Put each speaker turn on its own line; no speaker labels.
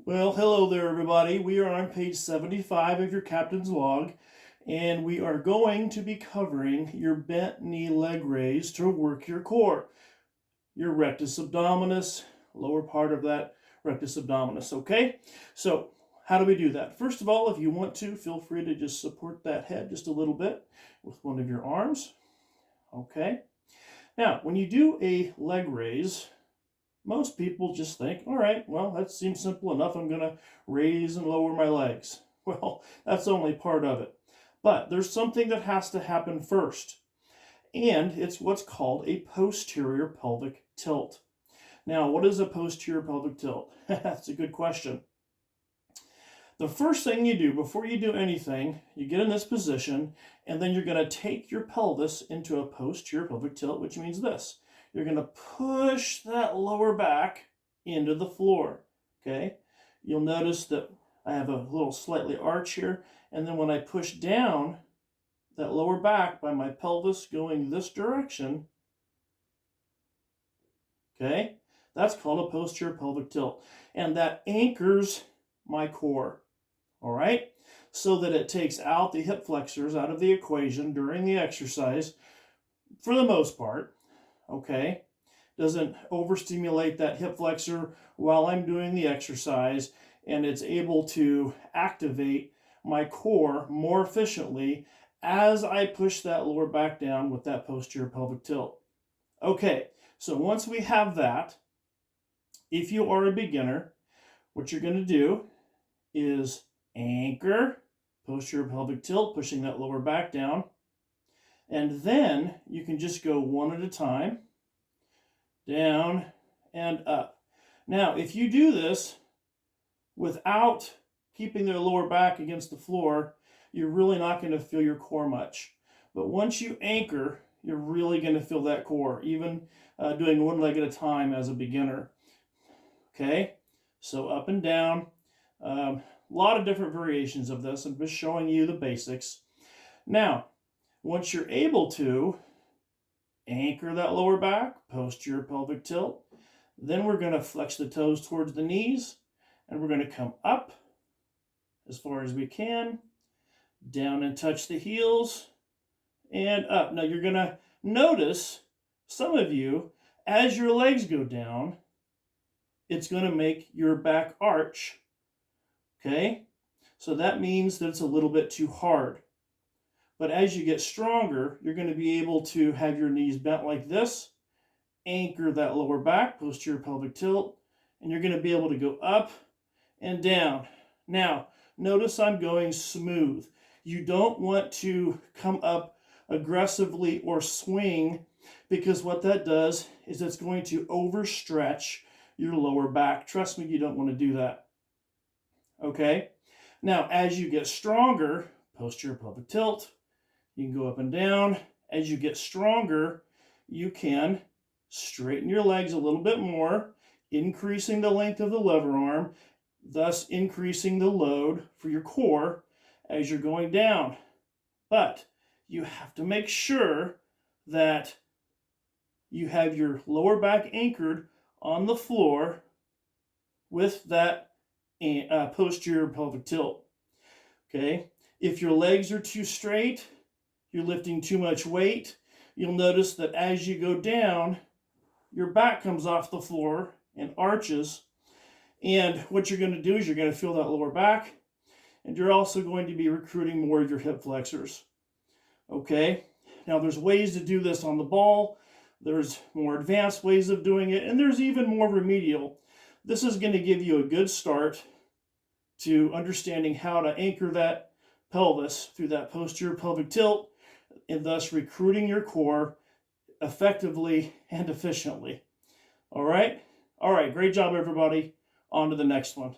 Well, hello there, everybody. We are on page 75 of your captain's log, and we are going to be covering your bent knee leg raise to work your core, your rectus abdominis, lower part of that rectus abdominis, okay? So, how do we do that? First of all, if you want to, feel free to just support that head just a little bit with one of your arms, okay? Now, when you do a leg raise, most people just think, all right, well, that seems simple enough. I'm going to raise and lower my legs. Well, that's only part of it. But there's something that has to happen first, and it's what's called a posterior pelvic tilt. Now, what is a posterior pelvic tilt? That's a good question. The first thing you do before you do anything, you get in this position, and then you're going to take your pelvis into a posterior pelvic tilt, which means this. You're going to push that lower back into the floor, okay? You'll notice that I have a little slightly arch here, and then when I push down that lower back by my pelvis going this direction, okay, that's called a posterior pelvic tilt, and that anchors my core, all right, so that it takes out the hip flexors out of the equation during the exercise for the most part. Okay, doesn't overstimulate that hip flexor while I'm doing the exercise, and it's able to activate my core more efficiently as I push that lower back down with that posterior pelvic tilt. Okay, so once we have that, if you are a beginner, what you're going to do is anchor, posterior pelvic tilt, pushing that lower back down, and then you can just go one at a time, down and up. Now, if you do this without keeping the lower back against the floor, you're really not going to feel your core much. But once you anchor, you're really going to feel that core, even doing one leg at a time as a beginner. Okay, so up and down. A lot of different variations of this. I'm just showing you the basics. Now, once you're able to anchor that lower back, posterior pelvic tilt, then we're going to flex the toes towards the knees, and we're going to come up as far as we can, down and touch the heels, and up. Now you're going to notice, some of you, as your legs go down, it's going to make your back arch, okay? So that means that it's a little bit too hard. But as you get stronger, you're going to be able to have your knees bent like this, anchor that lower back, posterior pelvic tilt, and you're going to be able to go up and down. Now, notice I'm going smooth. You don't want to come up aggressively or swing, because what that does is it's going to overstretch your lower back. Trust me, you don't want to do that. Okay? Now, as you get stronger, posterior pelvic tilt, you can go up and down. As you get stronger, you can straighten your legs a little bit more, increasing the length of the lever arm, thus increasing the load for your core as you're going down. But you have to make sure that you have your lower back anchored on the floor with that posterior pelvic tilt. Okay? If your legs are too straight, you're lifting too much weight, you'll notice that as you go down, your back comes off the floor and arches. And what you're going to do is you're going to feel that lower back, and you're also going to be recruiting more of your hip flexors. Okay? Now, there's ways to do this on the ball. There's more advanced ways of doing it, and there's even more remedial. This is going to give you a good start to understanding how to anchor that pelvis through that posterior pelvic tilt, and thus recruiting your core effectively and efficiently. All right? All right, great job, everybody. On to the next one.